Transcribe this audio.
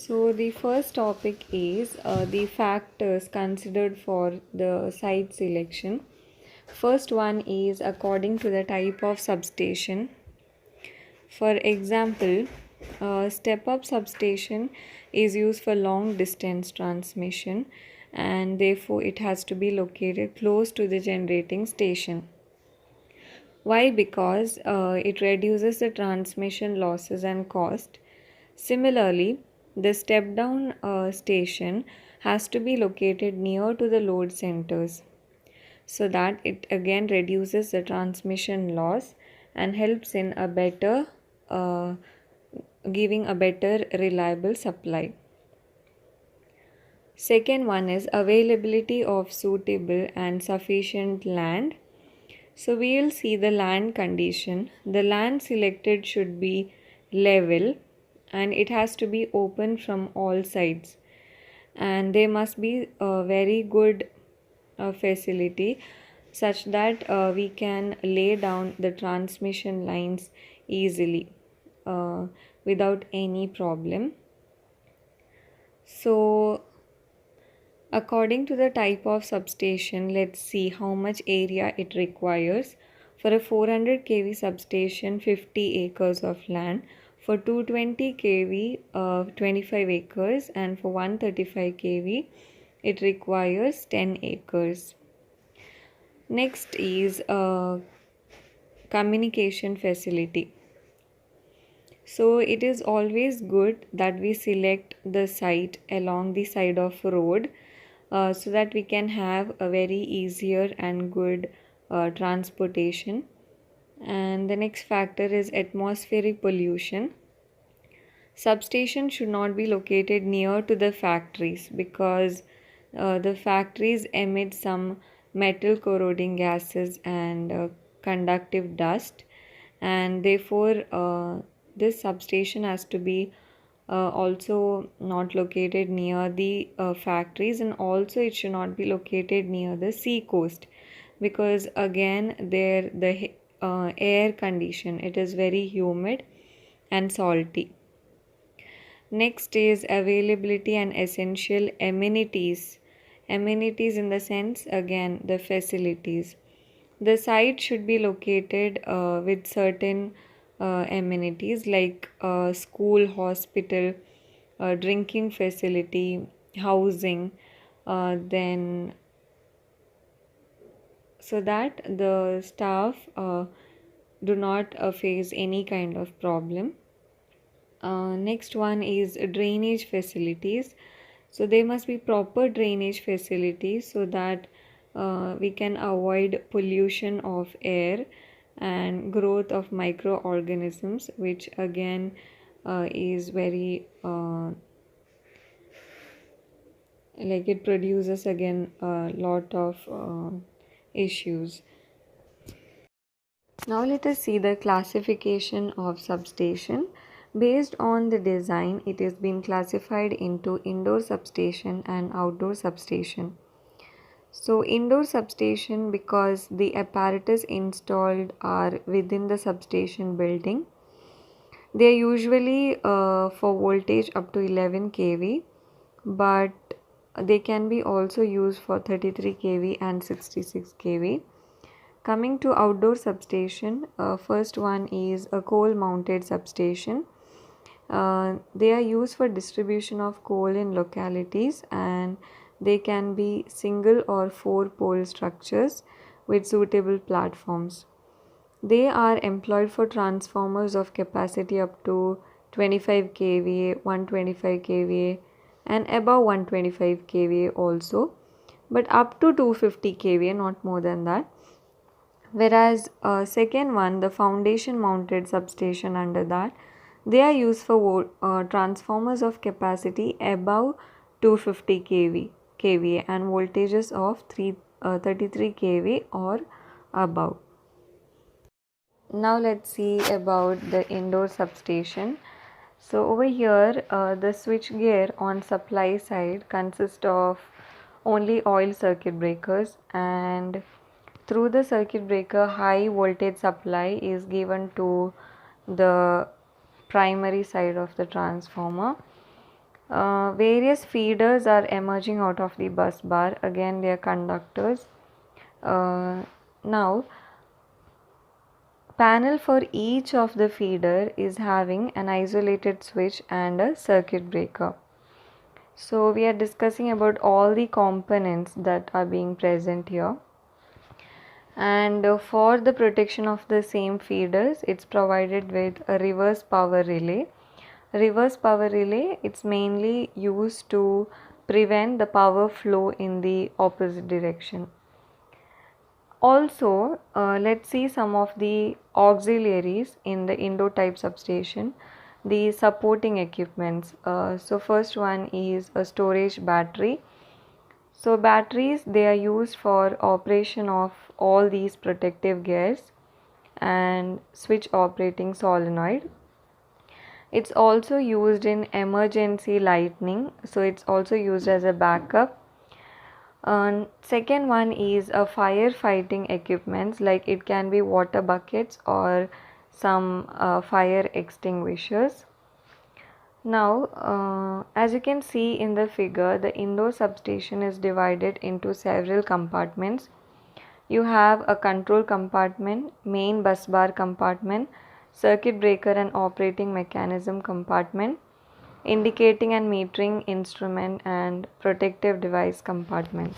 So the first topic is the factors considered for the site selection. First one is according to the type of substation. For example, a step-up substation is used for long distance transmission and therefore it has to be located close to the generating station. Why? Because it reduces the transmission losses and cost. Similarly, the step down station has to be located near to the load centers so that it again reduces the transmission loss and helps in a better uh, giving a better reliable supply. Second one is availability of suitable and sufficient land. So we will see the land condition. The land selected should be level and it has to be open from all sides, and there must be a very good facility such that we can lay down the transmission lines easily uh, without any problem. So according to the type of substation, let's see how much area it requires. For a 400 kV substation, 50 acres of land. For 220 kV, 25 acres, and for 135 kV, it requires 10 acres. Next is communication facility. So it is always good that we select the site along the side of road so that we can have a very easier and good transportation. And the next factor is atmospheric pollution. Substation should not be located near to the factories because the factories emit some metal corroding gases and conductive dust, and therefore this substation has to be also not located near the factories, and also it should not be located near the sea coast because again there the air condition, it is very humid and salty. Next is availability and essential amenities. Amenities in the sense again the facilities. The site should be located with certain amenities like school, hospital, drinking facility, housing, then so that the staff do not face any kind of problem. Next one is drainage facilities. So there must be proper drainage facilities so that we can avoid pollution of air and growth of microorganisms, which again is very like it produces again a lot of issues. Now let us see the classification of substation. Based on the design, it has been classified into indoor substation and outdoor substation. So indoor substation because the apparatus installed are within the substation building. They are usually for voltage up to 11 kV, but they can be also used for 33 kV and 66 kV. Coming to outdoor substation, first one is a coal mounted substation. They are used for distribution of coal in localities, and they can be single or four pole structures with suitable platforms. They are employed for transformers of capacity up to 25 kVA, 125 kVA, and above 125 kVA also, but up to 250 kVA, not more than that. Whereas second one, the foundation mounted substation, under that they are used for transformers of capacity above 250 kVA and voltages of 33 kV or above. Now let's see about the indoor substation. So over here the switch gear on supply side consists of only oil circuit breakers, and through the circuit breaker high voltage supply is given to the primary side of the transformer. Various feeders are emerging out of the bus bar. Again, they are conductors. Now, panel for each of the feeder is having an isolated switch and a circuit breaker. So we are discussing about all the components that are being present here. And for the protection of the same feeders, it's provided with a reverse power relay. Reverse power relay, it's mainly used to prevent the power flow in the opposite direction. Also, let's see some of the auxiliaries in the indoor type substation, the supporting equipments. So first one is a storage battery. So batteries, they are used for operation of all these protective gears and switch operating solenoid. It's also used in emergency lighting, so it's also used as a backup. Second one is a firefighting equipments, like it can be water buckets or some fire extinguishers. Now, as you can see in the figure, the indoor substation is divided into several compartments. You have a control compartment, main bus bar compartment, circuit breaker and operating mechanism compartment, indicating and metering instrument, and protective device compartment.